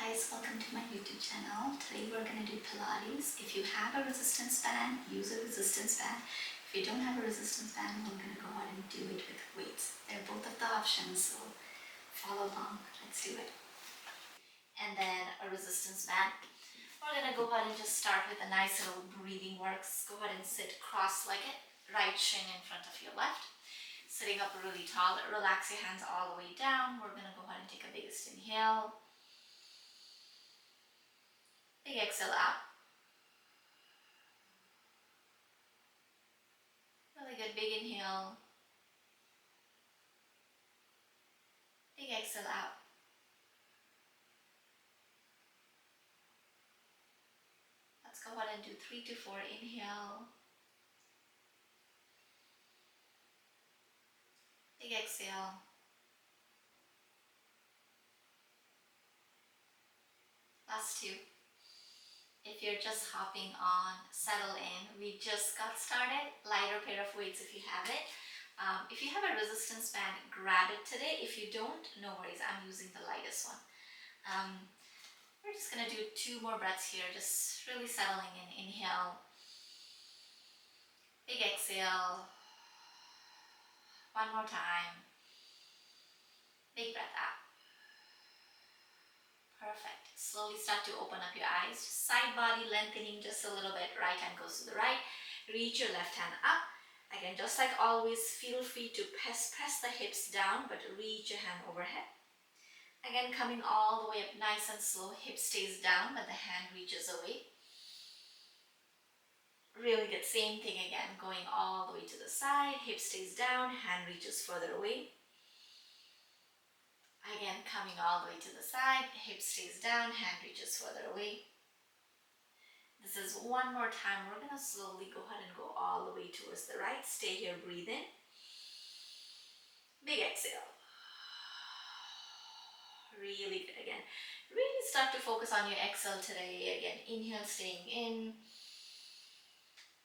guys, welcome to my YouTube channel. Today we're going to do Pilates. If you have a resistance band, use a resistance band. If you don't have a resistance band, we're going to go ahead and do it with weights. They're both of the options, so follow along. Let's do it. And then a resistance band. We're going to go ahead and just start with a nice little breathing works. Go ahead and sit cross-legged, right shin in front of your left. Sitting up really tall, relax your hands all the way down. We're going to go ahead and take a biggest inhale. Big exhale out. Really good. Big inhale. Big exhale out. Let's go ahead and do 3 to 4. Inhale. Big exhale. Last 2. If you're just hopping on, settle in. We just got started. Lighter pair of weights if you have it. If you have a resistance band, grab it today. If you don't, no worries. I'm using the lightest one. We're just going to do 2 more breaths here. Just really settling in. Inhale. Big exhale. One more time. Big breath out. Perfect. Slowly start to open up your eyes. Side body lengthening just a little bit. Right hand goes to the right. Reach your left hand up. Again, just like always, feel free to press the hips down, but reach your hand overhead. Again, coming all the way up nice and slow. Hip stays down, but the hand reaches away. Really good. Same thing again. Going all the way to the side. Hip stays down. Hand reaches further away. Again, coming all the way to the side, hip stays down, hand reaches further away. This is one more time. We're going to slowly go ahead and go all the way towards the right. Stay here, breathe in. Big exhale. Really good. Again, really start to focus on your exhale today. Again, inhale, staying in.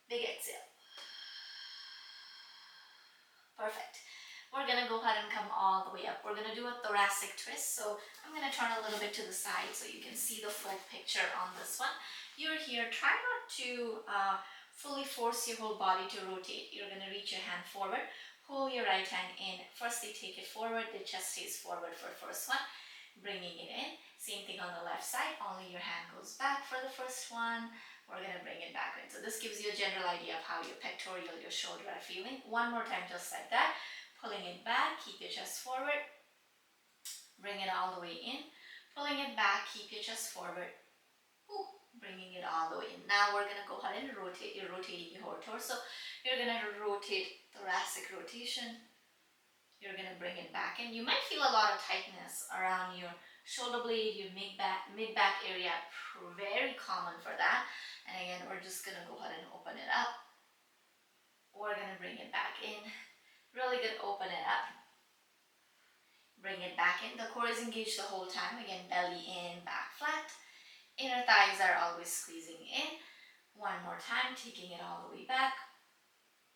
Big exhale. Perfect. We're going to go ahead and come all the way up. We're going to do a thoracic twist. So I'm going to turn a little bit to the side so you can see the full picture on this one. You're here. Try not to fully force your whole body to rotate. You're going to reach your hand forward. Pull your right hand in. Firstly, take it forward. The chest stays forward for first one. Bringing it in. Same thing on the left side. Only your hand goes back for the first one. We're going to bring it back in. So this gives you a general idea of how your pectoral, your shoulder are feeling. One more time just like that. Pulling it back, keep your chest forward, bring it all the way in, pulling it back, keep your chest forward, bringing it all the way in. Now we're going to go ahead and rotate. You're rotating your whole torso. You're going to rotate, thoracic rotation. You're going to bring it back in. You might feel a lot of tightness around your shoulder blade, your mid-back area. Very common for that. And again, we're just going to go ahead and open it up. We're going to bring it back in. Really good, open it up. Bring it back in. The core is engaged the whole time. Again, belly in, back flat. Inner thighs are always squeezing in. One more time, taking it all the way back.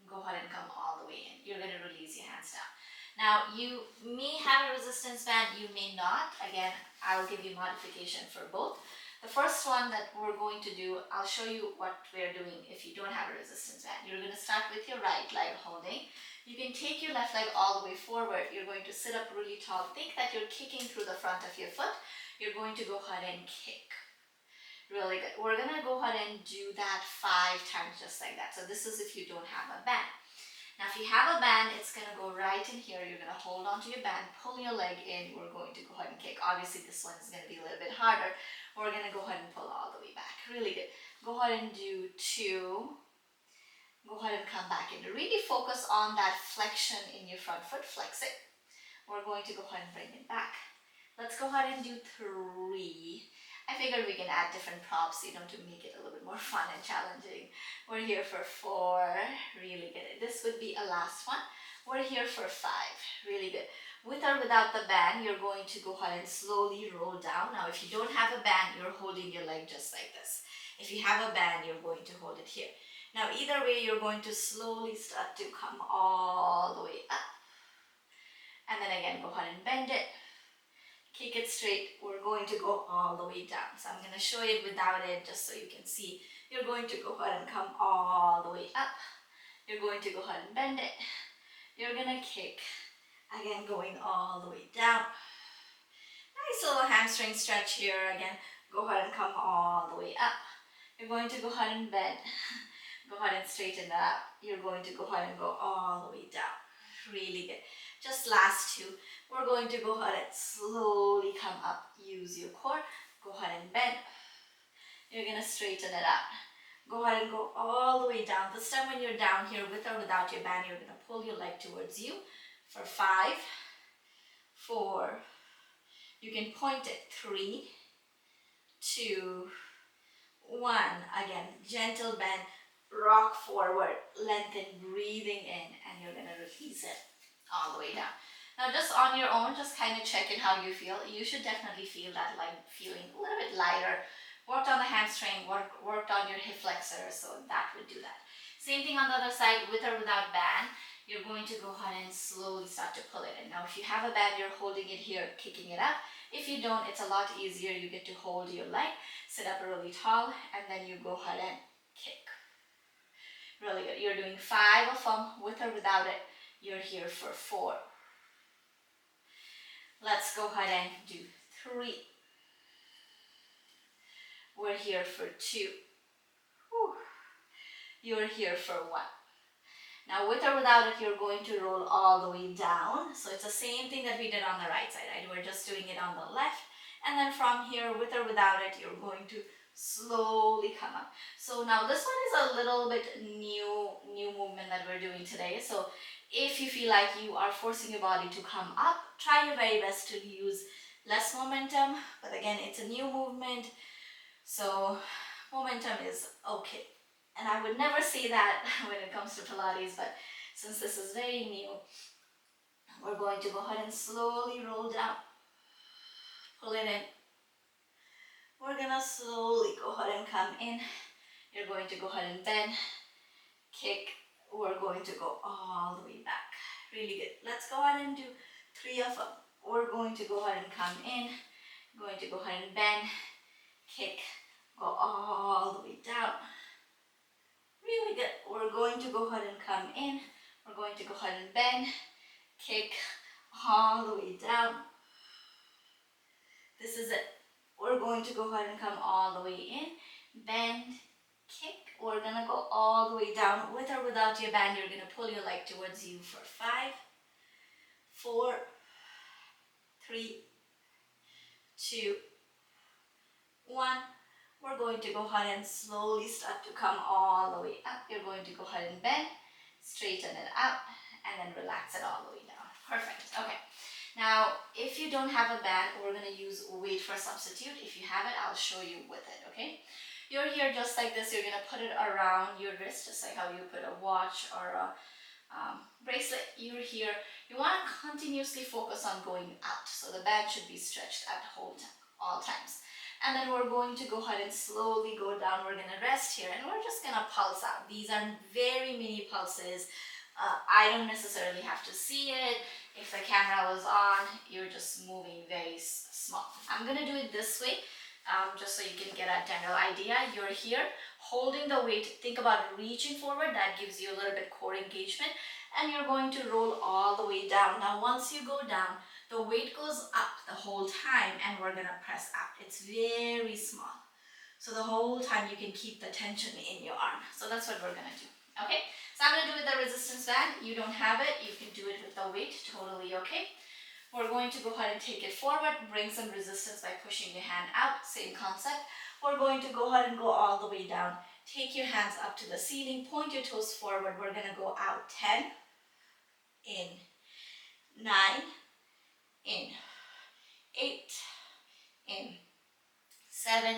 Go ahead and come all the way in. You're going to release your hands down. Now, you may have a resistance band, you may not. Again, I'll give you modification for both. The first one that we're going to do, I'll show you what we're doing if you don't have a resistance band. You're going to start with your right leg holding. You can take your left leg all the way forward. You're going to sit up really tall. Think that you're kicking through the front of your foot. You're going to go ahead and kick. Really good. We're going to go ahead and do that 5 times just like that. So this is if you don't have a band. Now if you have a band, it's going to go right in here. You're going to hold onto your band, pull your leg in. We're going to go ahead and kick. Obviously this one is going to be a little bit harder. We're going to go ahead and pull all the way back. Really good. Go ahead and do 2. Go ahead and come back in. Really focus on that flexion in your front foot. Flex it. We're going to go ahead and bring it back. Let's go ahead and do 3. I figured we can add different props, to make it a little bit more fun and challenging. We're here for 4. Really good. This would be a last one. We're here for 5. Really good. With or without the band, you're going to go ahead and slowly roll down. Now, if you don't have a band, you're holding your leg just like this. If you have a band, you're going to hold it here. Now, either way, you're going to slowly start to come all the way up. And then again, go ahead and bend it. kick it straight. We're going to go all the way down. So I'm going to show it without it just so you can see. You're going to go ahead and come all the way up. You're going to go ahead and bend it. You're going to kick. Again, going all the way down. Nice little hamstring stretch here. Again, go ahead and come all the way up. You're going to go ahead and bend. Go ahead and straighten that up. You're going to go ahead and go all the way down. Really good. Just last two. We're going to go ahead and slowly come up. Use your core. Go ahead and bend. You're going to straighten it out. Go ahead and go all the way down. This time when you're down here with or without your band, you're going to pull your leg towards you for 5, 4, you can point it, 3, 2, 1. Again, gentle bend, rock forward, lengthen, breathing in, and you're going to release it all the way down. Now just on your own, just kind of check in how you feel. You should definitely feel that leg feeling a little bit lighter. Worked on the hamstring, worked on your hip flexor, so that would do that. Same thing on the other side, with or without band. You're going to go ahead and slowly start to pull it in. Now if you have a band, you're holding it here, kicking it up. If you don't, it's a lot easier. You get to hold your leg, sit up really tall, and then you go ahead and kick. Really good. You're doing 5 of them, with or without it. You're here for 4. Let's go ahead and do 3. We're here for 2. Whew. You're here for 1. Now with or without it, you're going to roll all the way down. So it's the same thing that we did on the right side, right? We're just doing it on the left. And then from here, with or without it, you're going to slowly come up. So now this one is a little bit new movement that we're doing today. So if you feel like you are forcing your body to come up, try your very best to use less momentum. But again, it's a new movement. So momentum is okay. And I would never say that when it comes to Pilates, but since this is very new, we're going to go ahead and slowly roll down. Pull it in. We're going to slowly go ahead and come in. You're going to go ahead and bend, kick. We're going to go all the way back. Really good. Let's go ahead and do 3 of them. We're going to go ahead and come in. Going to go ahead and bend, kick, go all the way down. Really good. We're going to go ahead and come in. We're going to go ahead and bend, kick, all the way down. This is it. We're going to go ahead and come all the way in, bend, kick. We're going to go all the way down. With or without your band, you're going to pull your leg towards you for 5, 4, 3, 2, 1. We're going to go ahead and slowly start to come all the way up. You're going to go ahead and bend, straighten it out, and then relax it all the way down. Perfect. Okay. Now, if you don't have a band, we're going to use weight for substitute. If you have it, I'll show you with it, okay? You're here just like this. You're going to put it around your wrist, just like how you put a watch or a bracelet. You're here. You want to continuously focus on going out. So the band should be stretched at all times. And then we're going to go ahead and slowly go down. We're going to rest here and we're just going to pulse out. These are very mini pulses. I don't necessarily have to see it. If the camera was on, you're just moving very small. I'm going to do it this way, just so you can get a general idea. You're here holding the weight. Think about reaching forward. That gives you a little bit core engagement. And you're going to roll all the way down. Now, once you go down, the weight goes up the whole time and we're going to press up. It's very small. So the whole time you can keep the tension in your arm. So that's what we're going to do. Okay, so I'm going to do it with the resistance band. You don't have it, you can do it with the weight, totally okay. We're going to go ahead and take it forward, bring some resistance by pushing your hand out, same concept. We're going to go ahead and go all the way down. Take your hands up to the ceiling, point your toes forward. We're going to go out 10, in, 9, in, 8, in, 7,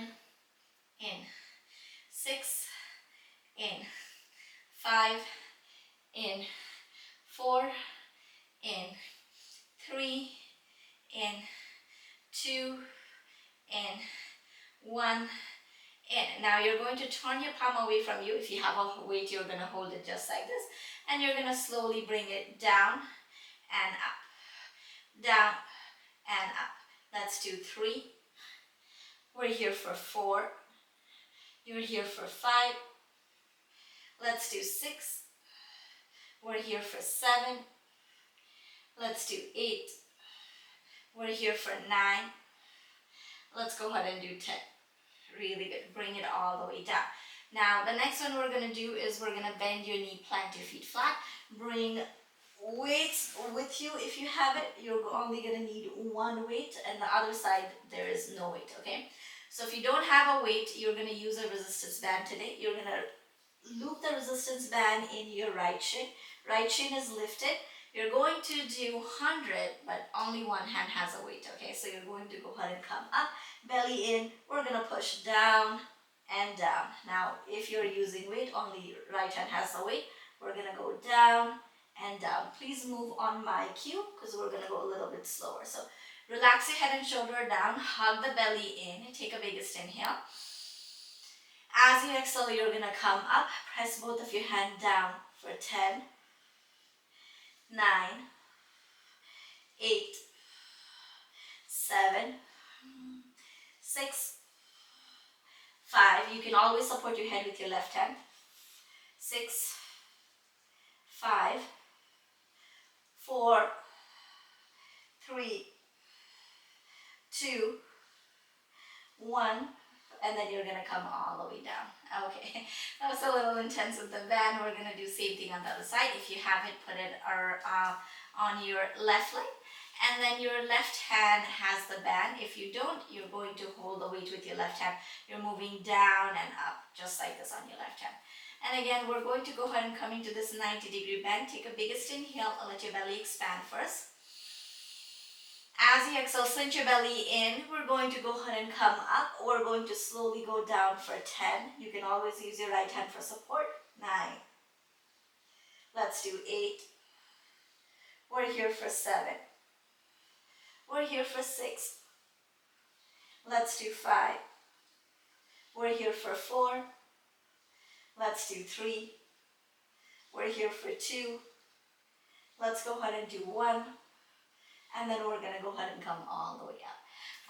in, 6, in, 5, in, 4, in, 3, in, 2, in, 1, in. Now you're going to turn your palm away from you. If you have a weight, you're going to hold it just like this. And you're going to slowly bring it down and up, down and up. Let's do 3. We're here for 4. You're here for 5. Let's do 6. We're here for 7. Let's do 8. We're here for 9. Let's go ahead and do 10. Really good. Bring it all the way down. Now, the next one we're going to do is we're going to bend your knee, plant your feet flat. Bring weights with you if you have it. You're only going to need one weight, and the other side there is no weight, okay? So if you don't have a weight, you're going to use a resistance band today. You're going to loop the resistance band in your right shin. Right shin is lifted. You're going to do 100, but only one hand has a weight, okay? So you're going to go ahead and come up, belly in. We're going to push down and down. Now, if you're using weight, only right hand has the weight. We're going to go down and down. Please move on my cue because we're going to go a little bit slower. So relax your head and shoulder down, hug the belly in, take a biggest inhale. As you exhale, you're going to come up, press both of your hands down for 10, 9, 8, 7, 6, 5. You can always support your head with your left hand. 6, 5, 4, 3, 2, 1, and then you're going to come all the way down. Okay, that was a little intense with the band. We're going to do same thing on the other side. If you have it, put it on your left leg, and then your left hand has the band. If you don't, you're going to hold the weight with your left hand. You're moving down and up, just like this on your left hand. And again, we're going to go ahead and come into this 90-degree bend. Take a biggest inhale and let your belly expand first. As you exhale, cinch your belly in. We're going to go ahead and come up. We're going to slowly go down for 10. You can always use your right hand for support. 9. Let's do 8. We're here for 7. We're here for 6. Let's do 5. We're here for 4. Let's do 3. We're here for 2. Let's go ahead and do 1. And then we're going to go ahead and come all the way up.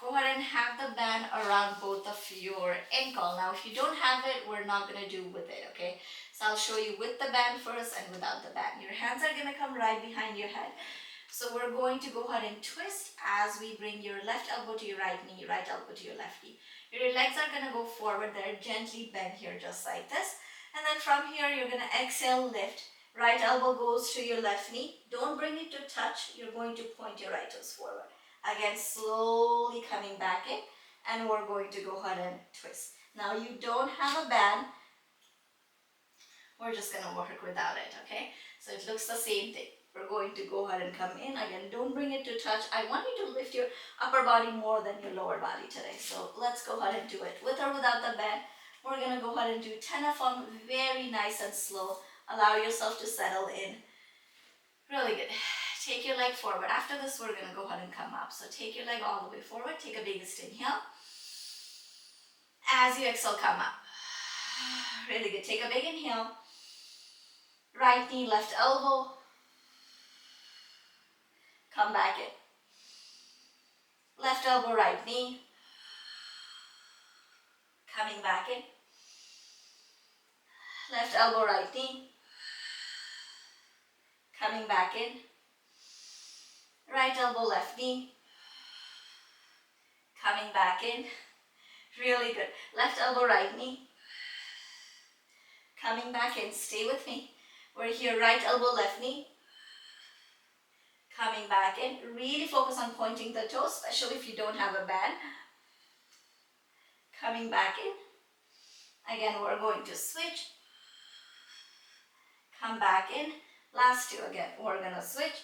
Go ahead and have the band around both of your ankle. Now, if you don't have it, we're not going to do with it, okay? So I'll show you with the band first and without the band. Your hands are going to come right behind your head. So we're going to go ahead and twist as we bring your left elbow to your right knee, right elbow to your left knee. Your legs are going to go forward there, gently bend here just like this. And then from here, you're going to exhale, lift. Right elbow goes to your left knee. Don't bring it to touch. You're going to point your right toes forward. Again, slowly coming back in. And we're going to go ahead and twist. Now, you don't have a band. We're just going to work without it, okay? So it looks the same thing. We're going to go ahead and come in. Again, don't bring it to touch. I want you to lift your upper body more than your lower body today. So let's go ahead and do it. With or without the band, we're going to go ahead and do 10 of them. Very nice and slow. Allow yourself to settle in. Really good. Take your leg forward. After this, we're going to go ahead and come up. So take your leg all the way forward. Take a biggest inhale. As you exhale, come up. Really good. Take a big inhale. Right knee, left elbow. Come back in. Left elbow, right knee. Coming back in. Left elbow, right knee. Coming back in. Right elbow, left knee. Coming back in. Really good. Left elbow, right knee. Coming back in. Stay with me. We're here, right elbow, left knee. Coming back in. Really focus on pointing the toes, especially if you don't have a band. Coming back in. Again, we're going to switch. Come back in. Last two again. We're going to switch.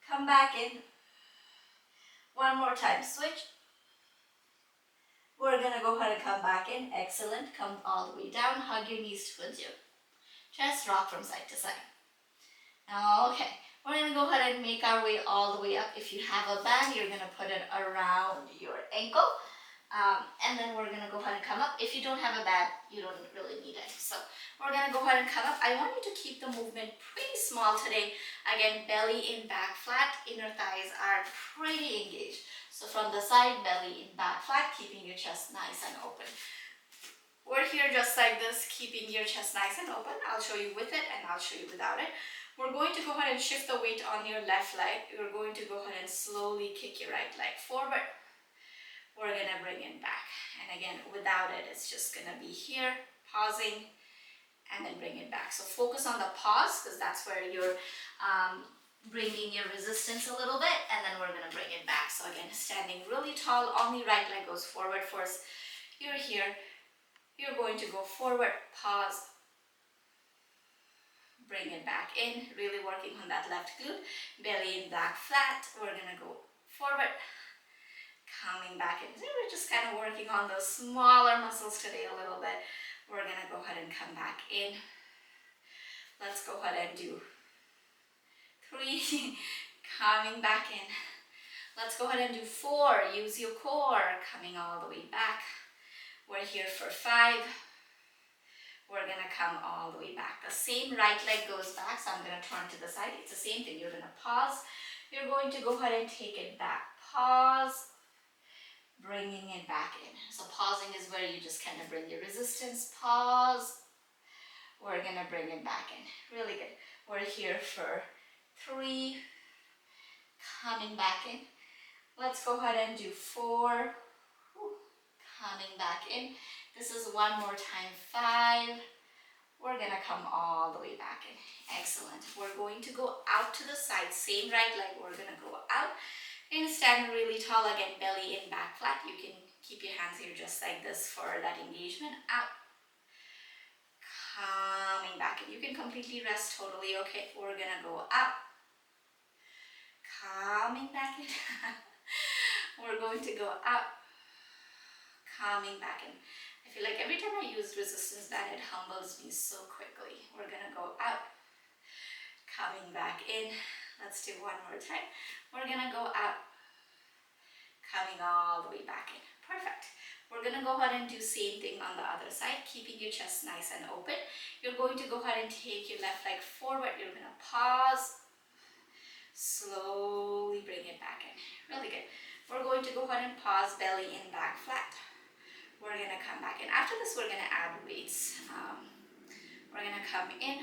Come back in. One more time. Switch. We're going to go ahead and come back in. Excellent. Come all the way down. Hug your knees towards you. Chest rock from side to side. Okay. We're going to go ahead and make our way all the way up. If you have a band, you're going to put it around your ankle. And then we're gonna go ahead and come up. If you don't have a band, you don't really need it. So we're gonna go ahead and come up. I want you to keep the movement pretty small today. Again, belly in, back flat, inner thighs are pretty engaged. So from the side, belly in, back flat, keeping your chest nice and open. We're here just like this, keeping your chest nice and open. I'll show you with it and I'll show you without it. We're going to go ahead and shift the weight on your left leg. You're going to go ahead and slowly kick your right leg forward. We're gonna bring it back. And again, without it, it's just gonna be here, pausing, and then bring it back. So focus on the pause, because that's where you're bringing your resistance a little bit, and then we're gonna bring it back. So again, standing really tall, only right leg goes forward first. You're here, you're going to go forward, pause, bring it back in, really working on that left glute, belly in, back flat. We're gonna go forward, coming back in. So we're just kind of working on those smaller muscles today a little bit. We're gonna go ahead and come back in. Let's go ahead and do 3, coming back in. Let's go ahead and do 4, use your core, coming all the way back. We're here for 5. We're gonna come all the way back. The same right leg goes back, so I'm gonna turn to the side. It's the same thing. You're gonna pause. You're going to go ahead and take it back. Pause, bringing it back in. So pausing is where you just kind of bring your resistance. Pause. We're gonna bring it back in. Really good. We're here for 3, coming back in. Let's go ahead and do 4, coming back in. This is one more time, 5. We're gonna come all the way back in. Excellent. We're going to go out to the side, same right leg, we're gonna go out and stand really tall again, belly in, back flat. You can keep your hands here just like this for that engagement. Out, coming back in. You can completely rest, totally okay. We're gonna go up, coming back in. We're going to go up, coming back in. I feel like every time I use resistance band, it humbles me so quickly. We're gonna go up, coming back in. Let's do one more time. We're gonna go up, coming all the way back in. Perfect. We're gonna go ahead and do same thing on the other side, keeping your chest nice and open. You're going to go ahead and take your left leg forward. You're gonna pause, slowly bring it back in. Really good. We're going to go ahead and pause, belly in, back flat. We're gonna come back in. After this, we're gonna add weights. We're gonna come in.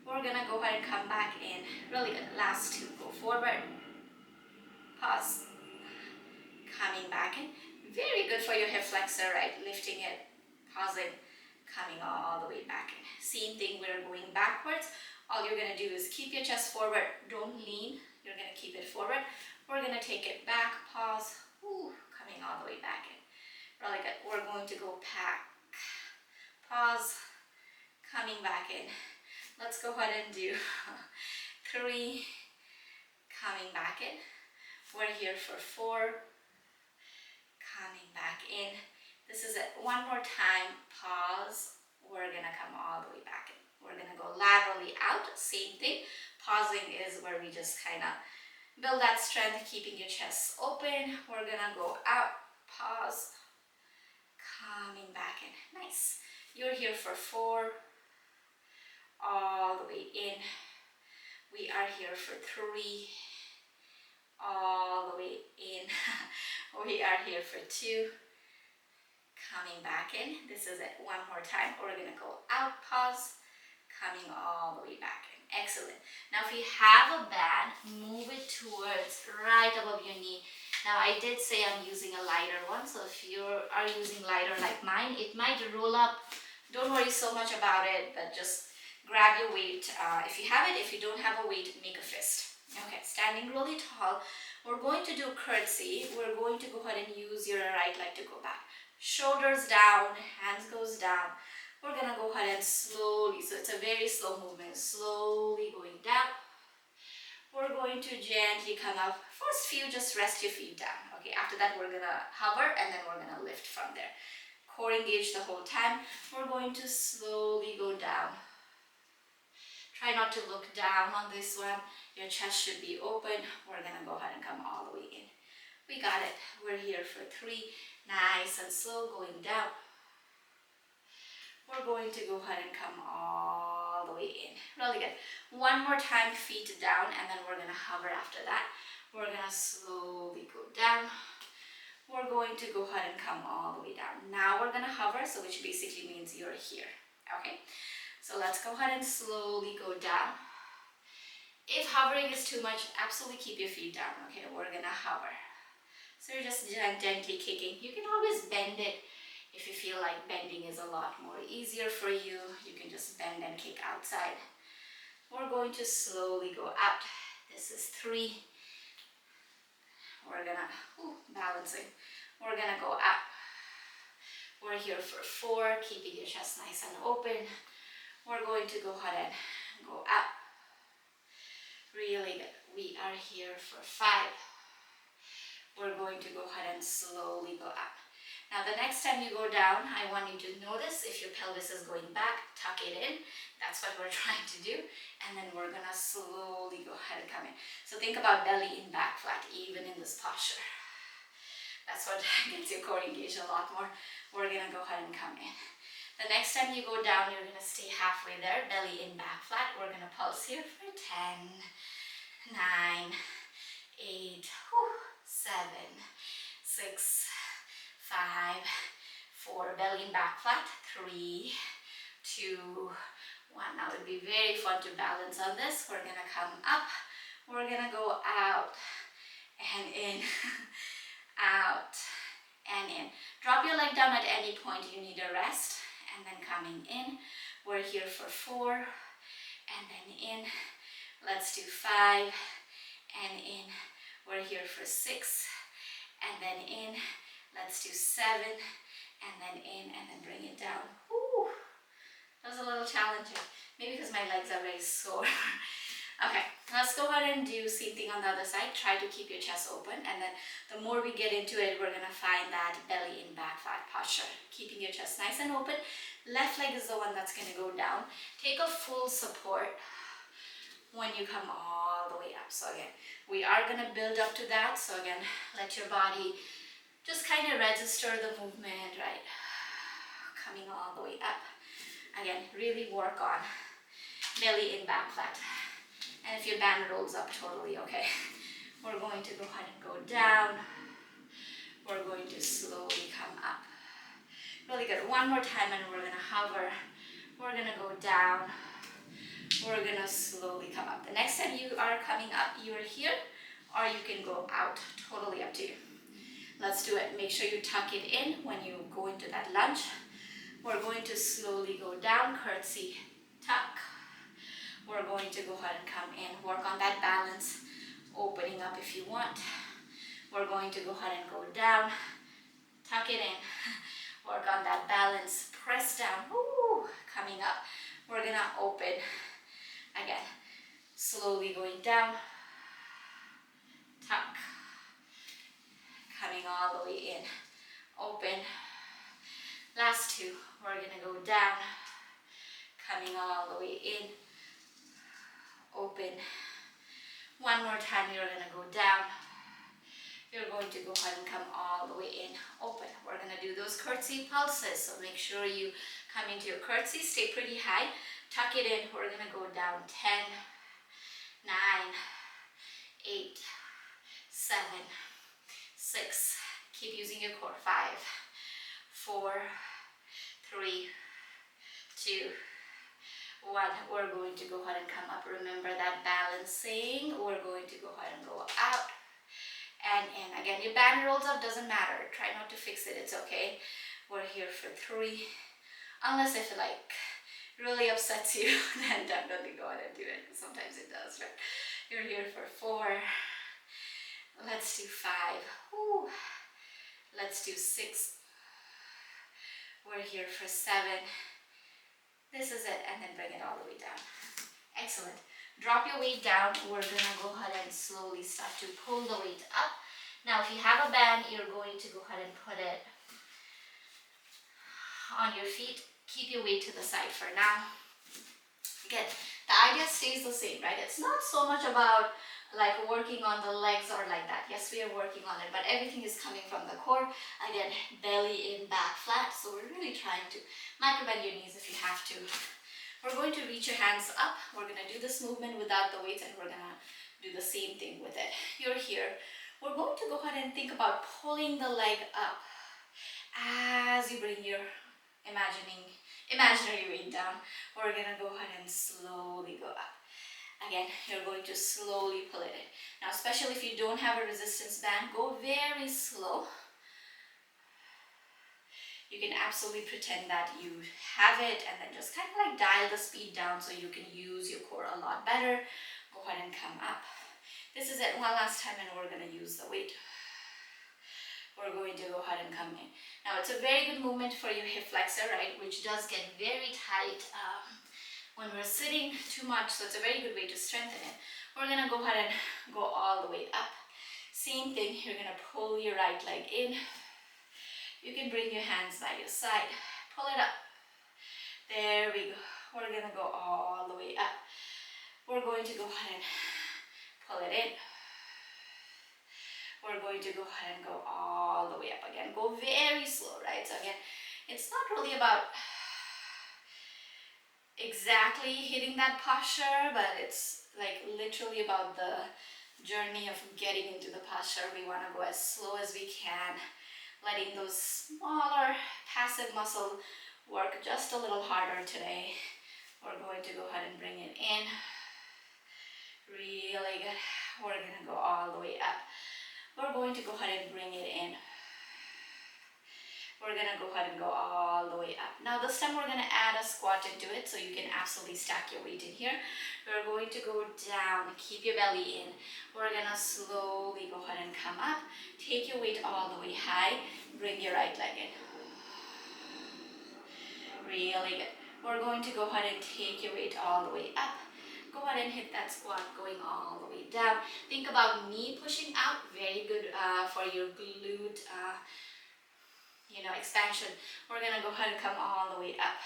We're gonna go ahead and come back in. Really good. Last 2, go forward, pause, coming back in. Very good for your hip flexor, right? Lifting it, pausing, coming all the way back in. Same thing, we're going backwards. All you're gonna do is keep your chest forward. Don't lean. You're gonna keep it forward. We're gonna take it back, pause, coming all the way back in. Really good. We're going to go back, pause, coming back in. Let's go ahead and do 3, coming back in. We're here for 4, coming back in. This is it. One more time, pause. We're gonna come all the way back in. We're gonna go laterally out, same thing. Pausing is where we just kind of build that strength, keeping your chest open. We're gonna go out, pause, coming back in. Nice. You're here for 4, all the way in. We are here for 3, all the way in. We are here for 2, coming back in. This is it. One more time. We're gonna go out, pause, coming all the way back in. Excellent. Now if you have a band, move it towards right above your knee. Now I did say I'm using a lighter one, so if you are using lighter like mine, it might roll up. Don't worry so much about it, but just grab your weight. If you have it, if you don't have a weight, make a fist. Okay, standing really tall. We're going to do curtsy. We're going to go ahead and use your right leg to go back. Shoulders down, hands goes down. We're gonna go ahead and slowly, so it's a very slow movement, slowly going down. We're going to gently come up. First few, just rest your feet down. Okay, after that we're gonna hover and then we're gonna lift from there. Core engaged the whole time. We're going to slowly go down. Try not to look down on this one. Your chest should be open. We're gonna go ahead and come all the way in. We got it. We're here for 3. Nice and slow, going down. We're going to go ahead and come all the way in. Really good. One more time, feet down, and then we're gonna hover after that. We're gonna slowly go down. We're going to go ahead and come all the way down. Now we're gonna hover, so which basically means you're here, okay? So let's go ahead and slowly go down. If hovering is too much, absolutely keep your feet down, okay? We're gonna hover. So you're just gently kicking. You can always bend it. If you feel like bending is a lot more easier for you, you can just bend and kick outside. We're going to slowly go out. This is 3. We're gonna, balancing. We're gonna go up. We're here for 4, keeping your chest nice and open. We're going to go ahead and go up. Really good. We are here for 5. We're going to go ahead and slowly go up. Now the next time you go down, I want you to notice if your pelvis is going back, tuck it in. That's what we're trying to do. And then we're gonna slowly go ahead and come in. So think about belly in, back flat, even in this posture. That's what gets your core engaged a lot more. We're gonna go ahead and come in. The next time you go down, you're gonna stay halfway there, belly in, back flat. We're gonna pulse here for 10, 9, 8, 7, 6, 5, 4, belly and back flat, 3, 2, 1. Now it would be very fun to balance on this. We're gonna come up, we're gonna go out and in, out and in. Drop your leg down at any point you need a rest, and then coming in. We're here for 4, and then in. Let's do 5, and in. We're here for 6, and then in. Let's do 7, and then in, and then bring it down. Woo! That was a little challenging. Maybe because my legs are very sore. Okay, let's go ahead and do same thing on the other side. Try to keep your chest open, and then the more we get into it, we're gonna find that belly in, back flat posture. Keeping your chest nice and open. Left leg is the one that's gonna go down. Take a full support when you come all the way up. So again, we are gonna build up to that. So again, let your body just kind of register the movement, right? Coming all the way up. Again, really work on belly in, back flat. And if your band rolls up, totally okay. We're going to go ahead and go down. We're going to slowly come up. Really good. One more time, and we're gonna hover. We're gonna go down. We're gonna slowly come up. The next time you are coming up, you're here, or you can go out. Totally up to you. Let's do it. Make sure you tuck it in when you go into that lunge. We're going to slowly go down, curtsy, tuck. We're going to go ahead and come in. Work on that balance, opening up if you want. We're going to go ahead and go down, tuck it in. Work on that balance, press down, woo, coming up. We're gonna open, again, slowly going down, tuck. Coming all the way in, open. Last 2, we're gonna go down, coming all the way in, open. One more time, you're gonna go down. You're going to go ahead and come all the way in, open. We're gonna do those curtsy pulses, so make sure you come into your curtsy, stay pretty high, tuck it in. We're gonna go down 10, 9, 8, 7, 6, keep using your core, 5, 4, 3, 2, 1. We're going to go ahead and come up. Remember that balancing. We're going to go ahead and go out and in. Again, your band rolls up, doesn't matter. Try not to fix it, it's okay. We're here for 3. Unless if it like really upsets you, then definitely go ahead and do it. Sometimes it does, right? You're here for 4. Let's do 5. Woo. Let's do 6. We're here for 7. This is it, and then bring it all the way down. Excellent. Drop your weight down. We're gonna go ahead and slowly start to pull the weight up. Now, if you have a band, you're going to go ahead and put it on your feet. Keep your weight to the side for now. Again, the idea stays the same, right? It's not so much about like working on the legs or like that. Yes, we are working on it, but everything is coming from the core. Again, belly in, back flat. So we're really trying to micro bend your knees if you have to. We're going to reach your hands up. We're going to do this movement without the weights, and we're going to do the same thing with it. You're here. We're going to go ahead and think about pulling the leg up as you bring your imaginary weight down. We're going to go ahead and slowly go up. Again, you're going to slowly pull it in. Now, especially if you don't have a resistance band, go very slow. You can absolutely pretend that you have it and then just kind of like dial the speed down so you can use your core a lot better. Go ahead and come up. This is it one last time, and we're going to use the weight. We're going to go ahead and come in. Now, it's a very good movement for your hip flexor, right, which does get very tight when we're sitting too much, so it's a very good way to strengthen it. We're going to go ahead and go all the way up. Same thing, you're going to pull your right leg in. You can bring your hands by your side, pull it up. There we go. We're going to go all the way up. We're going to go ahead and pull it in. We're going to go ahead and go all the way up again. Go very slow, right? So again, it's not really about exactly hitting that posture, but it's like literally about the journey of getting into the posture. We want to go as slow as we can, letting those smaller passive muscle work just a little harder today. We're going to go ahead and bring it in. Really good. We're going to go all the way up. We're going to go ahead and bring it in. We're going to go ahead and go all the way up. Now this time we're going to add a squat into it, so you can absolutely stack your weight in here. We're going to go down, keep your belly in. We're going to slowly go ahead and come up. Take your weight all the way high. Bring your right leg in. Really good. We're going to go ahead and take your weight all the way up. Go ahead and hit that squat going all the way down. Think about knee pushing out. Very good for your glute expansion. We're going to go ahead and come all the way up.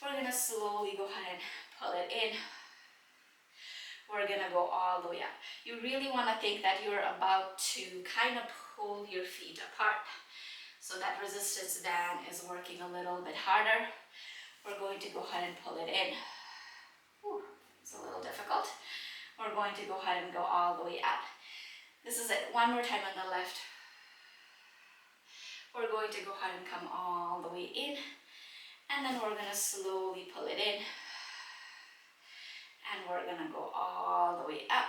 We're going to slowly go ahead and pull it in. We're going to go all the way up. You really want to think that you're about to kind of pull your feet apart, so that resistance band is working a little bit harder. We're going to go ahead and pull it in. Whew, it's a little difficult. We're going to go ahead and go all the way up. This is it. One more time on the left. We're going to go ahead and come all the way in, and then we're going to slowly pull it in, and we're going to go all the way up,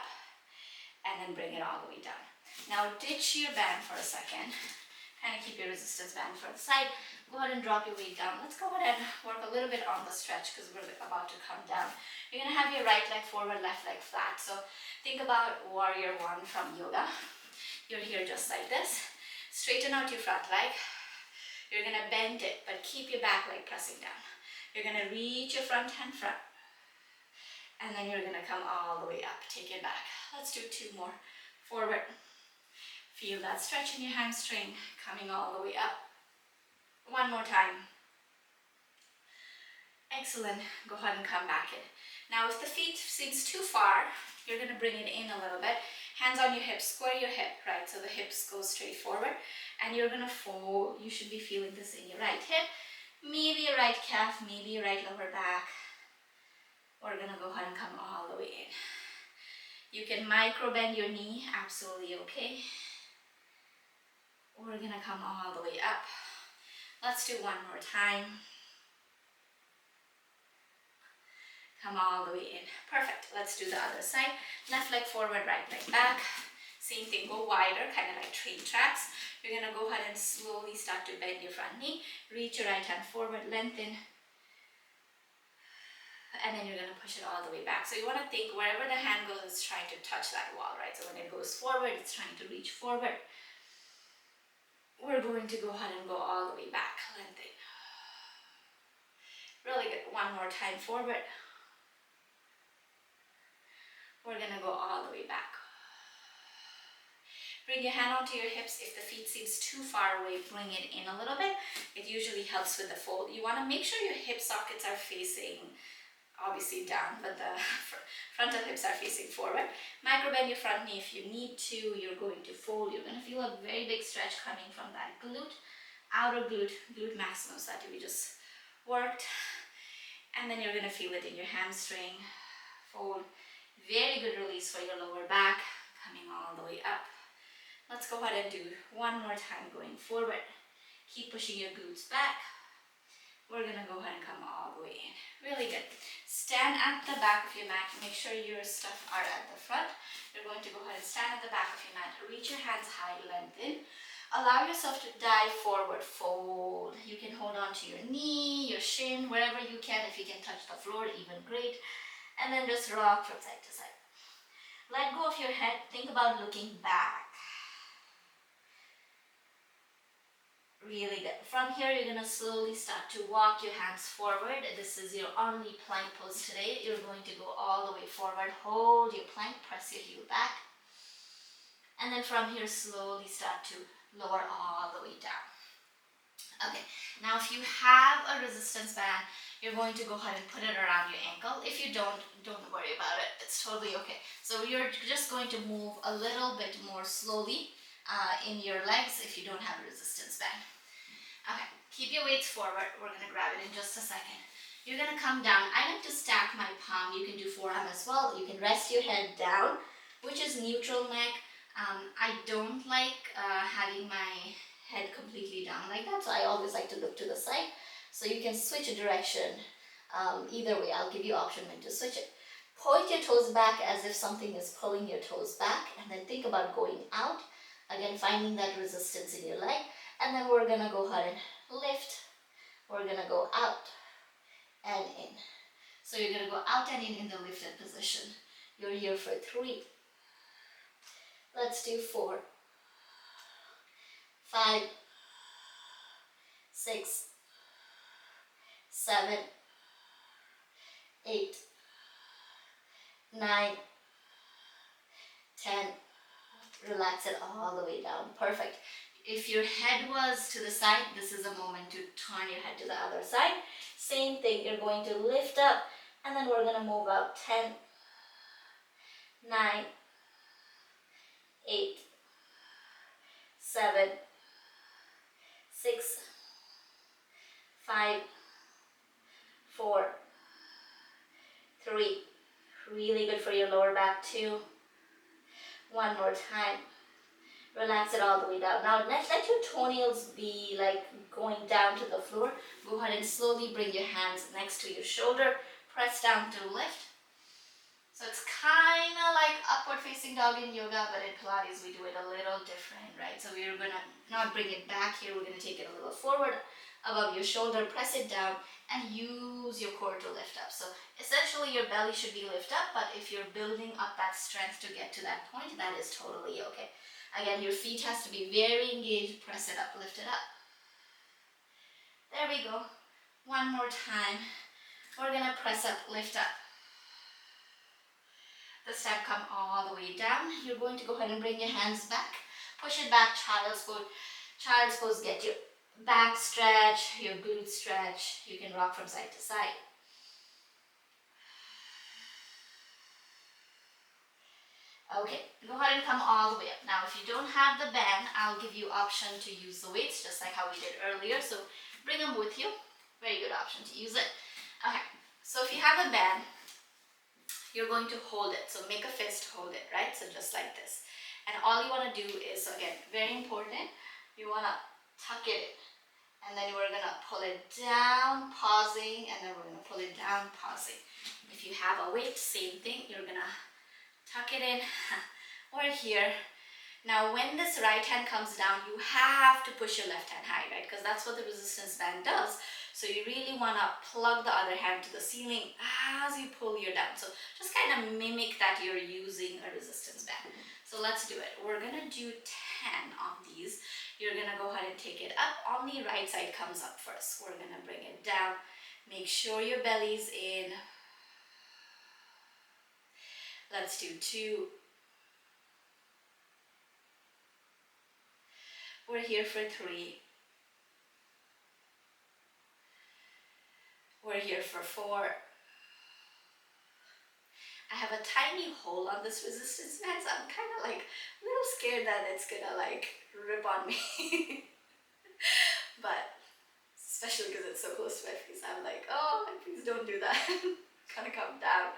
and then bring it all the way down. Now ditch your band for a second, kind of keep your resistance band for the side. Go ahead and drop your weight down. Let's go ahead and work a little bit on the stretch because we're about to come down. You're going to have your right leg forward, left leg flat. So think about warrior one from yoga. You're here just like this. Straighten out your front leg. You're going to bend it, but keep your back leg pressing down. You're going to reach your front hand front. And then you're going to come all the way up. Take it back. Let's do two more. Forward. Feel that stretch in your hamstring. Coming all the way up. One more time. Excellent. Go ahead and come back in. Now if the feet seems too far, you're going to bring it in a little bit. Hands on your hips, square your hip, right? So the hips go straight forward, and you're going to fold. You should be feeling this in your right hip, maybe your right calf, maybe your right lower back. We're going to go ahead and come all the way in. You can micro bend your knee, absolutely okay. We're going to come all the way up. Let's do one more time. Come all the way in. Perfect. Let's do the other side. Left leg forward, right leg back. Same thing, go wider, kind of like train tracks. You're going to go ahead and slowly start to bend your front knee. Reach your right hand forward, lengthen. And then you're going to push it all the way back. So you want to think wherever the hand goes, it's trying to touch that wall, right? So when it goes forward, it's trying to reach forward. We're going to go ahead and go all the way back, lengthen. Really good. One more time forward. We're going to go all the way back. Bring your hand onto your hips. If the feet seems too far away, bring it in a little bit. It usually helps with the fold. You want to make sure your hip sockets are facing obviously down, but the frontal hips are facing forward. Micro bend your front knee if you need to. You're going to fold. You're going to feel a very big stretch coming from that glute, outer glute, glute maximus that we just worked. And then you're going to feel it in your hamstring. Fold. Very good release for your lower back, coming all the way up. Let's go ahead and do one more time going forward. Keep pushing your glutes back. We're going to go ahead and come all the way in. Really good. Stand at the back of your mat. Make sure your stuff are at the front. You're going to go ahead and stand at the back of your mat. Reach your hands high, lengthen. Allow yourself to dive forward, fold. You can hold on to your knee, your shin, wherever you can. If you can touch the floor, even great. And then just rock from side to side. Let go of your head. Think about looking back. Really good. From here, you're going to slowly start to walk your hands forward. This is your only plank pose today. You're going to go all the way forward. Hold your plank, press your heel back. And then from here, slowly start to lower all the way down. Okay, now if you have a resistance band, you're going to go ahead and put it around your ankle. If you don't worry about it. It's totally okay. So you're just going to move a little bit more slowly in your legs if you don't have a resistance band. Okay, keep your weights forward. We're going to grab it in just a second. You're going to come down. I like to stack my palm. You can do forearm as well. You can rest your head down, which is neutral neck. I don't like having my head completely down like that, so I always like to look to the side. So you can switch a direction either way. I'll give you option when to switch it. Point your toes back as if something is pulling your toes back, and then think about going out. Again, finding that resistance in your leg. And then we're going to go ahead and lift. We're going to go out and in. So you're going to go out and in the lifted position. You're here for 3. Let's do 4, 5, 6, 7, 8, 9, 10. Relax it all the way down. Perfect. If your head was to the side, this is a moment to turn your head to the other side. Same thing, you're going to lift up and then we're going to move out. 10, 9, 8, 7, 6, 5, 4, 3. Really good for your lower back too. One more time. Relax it all the way down. Now let your toenails be like going down to the floor. Go ahead and slowly bring your hands next to your shoulder. Press down to lift. So it's kind of like upward facing dog in yoga, but in Pilates we do it a little different, right? So we're going to not bring it back here. We're going to take it a little forward above your shoulder. Press it down and use your core to lift up. So essentially your belly should be lifted up, but if you're building up that strength to get to that point, that is totally okay. Again, your feet has to be very engaged. Press it up, lift it up. There we go. One more time. We're going to press up, lift up. This time come all the way down. You're going to go ahead and bring your hands back. Push it back, child's pose. Child's pose, get your back stretch, your glute stretch. You can rock from side to side. Okay, go ahead and come all the way up. Now, if you don't have the band, I'll give you option to use the weights, just like how we did earlier. So bring them with you. Very good option to use it. Okay, so if you have a band, you're going to hold it. So make a fist, hold it, right? So just like this. And all you want to do is, again, very important, you want to tuck it in. And then we're going to pull it down, pausing, and then we're going to pull it down, pausing. If you have a weight, same thing. You're going to tuck it in. We're here. Now, when this right hand comes down, you have to push your left hand high, right? Because that's what the resistance band does. So you really want to plug the other hand to the ceiling as you pull your down. So just kind of mimic that you're using a resistance band. So let's do it. We're going to do 10 of these. You're going to go ahead and take it up. On the right side comes up first. We're going to bring it down. Make sure your belly's in. Let's do 2. We're here for 3. We're here for 4. I have a tiny hole on this resistance band, so I'm kind of like a little scared that it's gonna like rip on me. But especially because it's so close to my face, I'm like, oh, please don't do that. Kind of come down.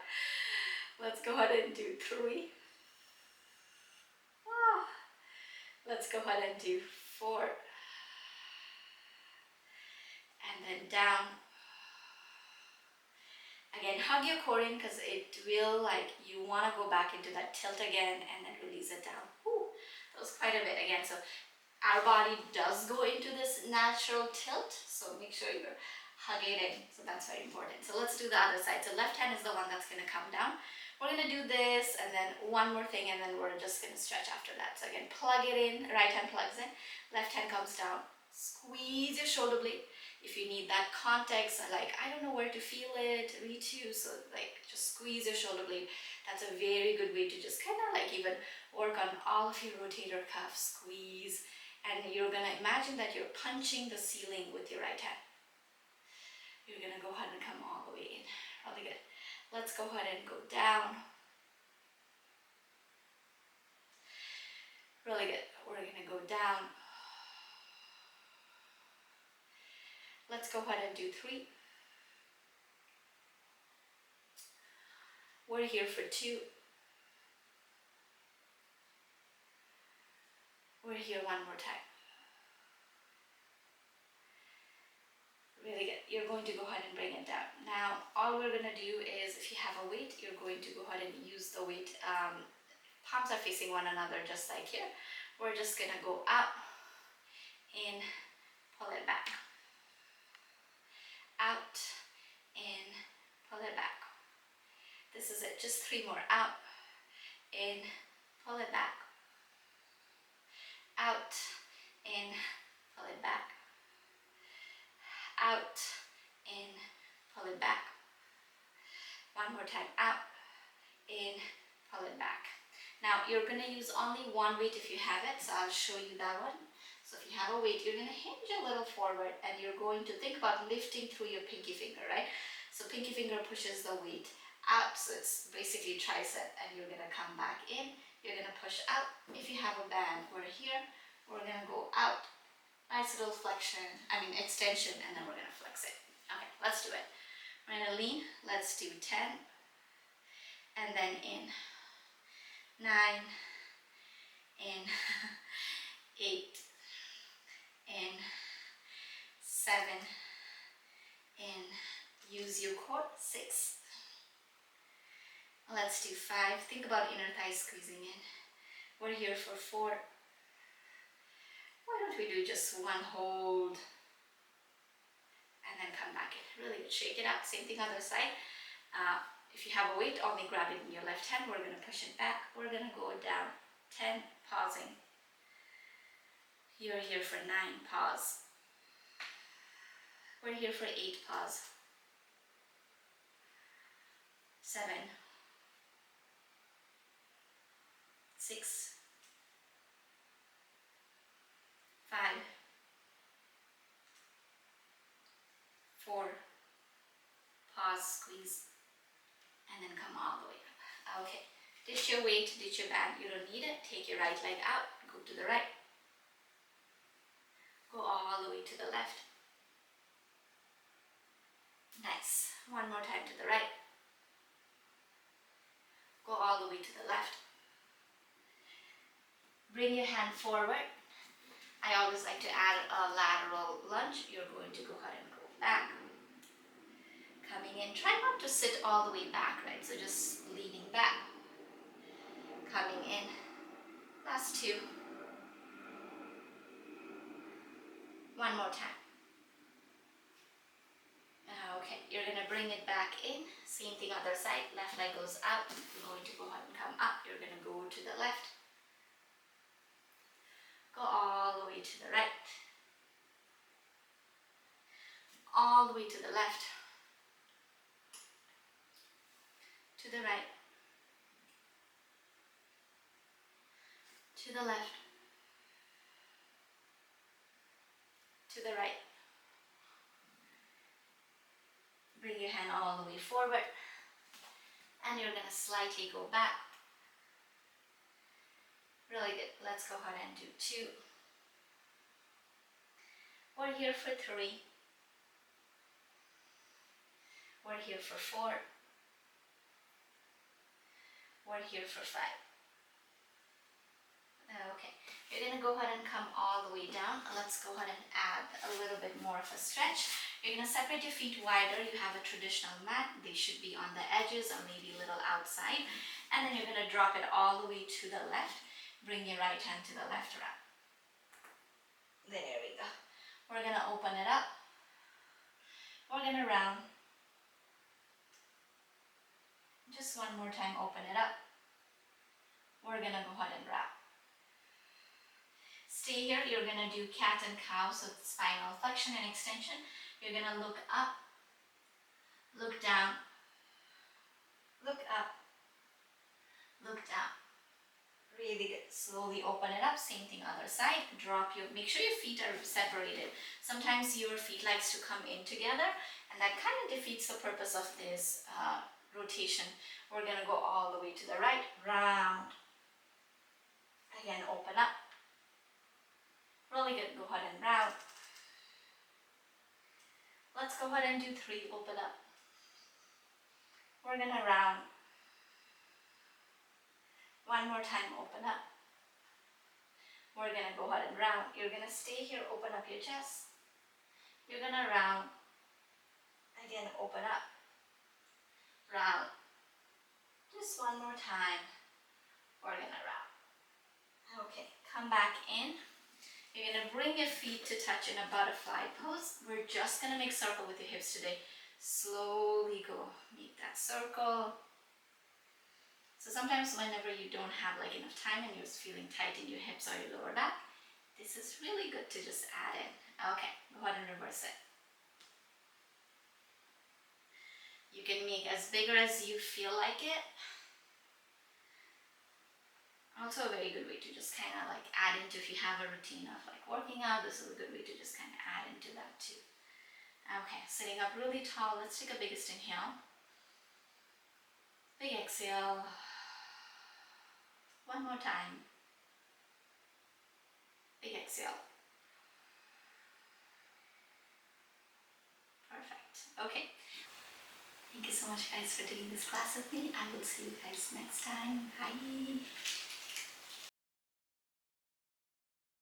Let's go ahead and do 3. Ah. Let's go ahead and do 4. And then down. Again, hug your core in because it will, like, you want to go back into that tilt again and then release it down. Ooh, that was quite a bit again. So our body does go into this natural tilt, so make sure you're hugging it in. So that's very important. So let's do the other side. So left hand is the one that's going to come down. We're going to do this and then one more thing, and then we're just going to stretch after that. So again, plug it in, right hand plugs in, left hand comes down. Squeeze your shoulder blade. If you need that context, like, I don't know where to feel it, me too, so like just squeeze your shoulder blade. That's a very good way to just kind of like even work on all of your rotator cuffs, squeeze, and you're gonna imagine that you're punching the ceiling with your right hand. You're gonna go ahead and come all the way in. Really good. Let's go ahead and go down. Really good. We're gonna go down. Let's go ahead and do 3. We're here for 2. We're here one more time. Really good. You're going to go ahead and bring it down. Now, all we're going to do is, if you have a weight, you're going to go ahead and use the weight. Palms are facing one another, just like here. We're just going to go out, in, pull it back. Out, in, pull it back. This is it. Just 3 more. Out, in, pull it back. Out, in, pull it back. Out, in, pull it back. One more time. Out, in, pull it back. Now you're going to use only one weight if you have it, so I'll show you that one. So if you have a weight, you're going to hinge a little forward and you're going to think about lifting through your pinky finger, right? So pinky finger pushes the weight out, so it's basically tricep, and you're going to come back in. You're going to push out. If you have a band, we're here. We're going to go out. Nice little extension, and then we're going to flex it. Okay, let's do it. We're going to lean. Let's do 10. And then in. 9. In. 8. In. 7. In. Use your core. 6. Let's do 5. Think about inner thigh squeezing in. We're here for 4. Why don't we do just one hold and then come back in. Really good. Shake it out. Same thing other side. If you have a weight, only grab it in your left hand. We're going to push it back. We're going to go down. 10, pausing. You're here for 9, pause. We're here for 8, pause. 7, 6, 5, 4, pause, squeeze, and then come all the way up. Okay, ditch your weight, ditch your band, you don't need it. Take your right leg out, go to the right, go all the way to the left. Nice. One more time to the right, go all the way to the left. Bring your hand forward. I always like to add a lateral lunge. You're going to go ahead and go back. Coming in, try not to sit all the way back, right? So just leaning back. Coming in. Last 2. One more time. Okay, you're going to bring it back in. Same thing other side. Left leg goes out. You're going to go ahead and come up. You're going to go to the left. Go all the way to the right. All the way to the left. To the right. To the left. To the right. Bring your hand all the way forward. and you're gonna slightly go back. Really good. Let's go ahead and do 2. We're here for 3. We're here for 4. We're here for 5. Okay, you're gonna go ahead and come all the way down. Let's go ahead and add a little bit more of a stretch. You're gonna separate your feet wider. You have a traditional mat. They should be on the edges or maybe a little outside. And then you're gonna drop it all the way to the left. Bring your right hand to the left wrap. There we go. We're gonna open it up. We're gonna round. Just one more time, open it up. We're gonna go ahead and wrap. Stay here. You're gonna do cat and cow, so it's spinal flexion and extension. You're gonna look up, look down, look up, look down. Really good. Slowly open it up. Same thing other side. Drop your, make sure your feet are separated. Sometimes your feet likes to come in together, and that kind of defeats the purpose of this rotation. We're gonna go all the way to the right, round. Again, open up. Really good. Go ahead and round. Let's go ahead and do 3. Open up. We're gonna round. One more time, open up. We're gonna go ahead and round. You're gonna stay here, open up your chest. You're gonna round. Again, open up. Round. Just one more time. We're gonna round. Okay, come back in. You're gonna bring your feet to touch in a butterfly pose. We're just gonna make circle with your hips today. Slowly go, make that circle. So sometimes whenever you don't have like enough time and you're feeling tight in your hips or your lower back, this is really good to just add in. Okay, go ahead and reverse it. You can make as big as you feel like it. Also a very good way to just kind of like add into, if you have a routine of like working out, this is a good way to just kind of add into that too. Okay, sitting up really tall. Let's take a biggest inhale. Big exhale. One more time. Big exhale. Perfect. Okay. Thank you so much guys for doing this class with me. I will see you guys next time. Bye.